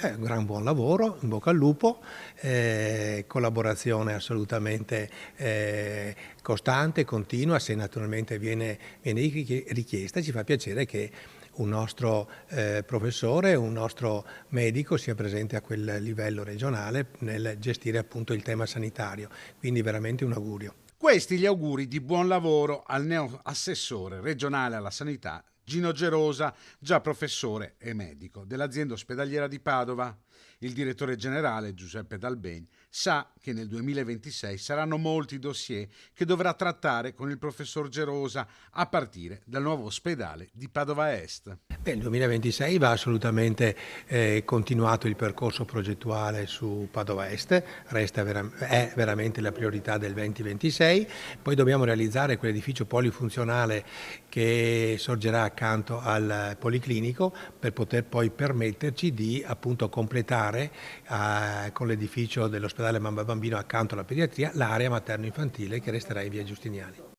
È un gran buon lavoro, in bocca al lupo, collaborazione assolutamente costante, continua, se naturalmente viene richiesta. Ci fa piacere che un nostro professore, un nostro medico sia presente a quel livello regionale nel gestire appunto il tema sanitario, quindi veramente un augurio. Questi gli auguri di buon lavoro al neo assessore regionale alla sanità Gino Gerosa, già professore e medico dell'azienda ospedaliera di Padova. Il direttore generale Giuseppe Dalbeni sa che nel 2026 saranno molti i dossier che dovrà trattare con il professor Gerosa a partire dal nuovo ospedale di Padova Est. Beh, il 2026 va assolutamente continuato il percorso progettuale su Padova Est, è veramente la priorità del 2026, poi dobbiamo realizzare quell'edificio polifunzionale che sorgerà accanto al Policlinico per poter poi permetterci di appunto completare con l'edificio dell'ospedale Mamma Bambino accanto alla pediatria l'area materno-infantile che resterà in via Giustiniani.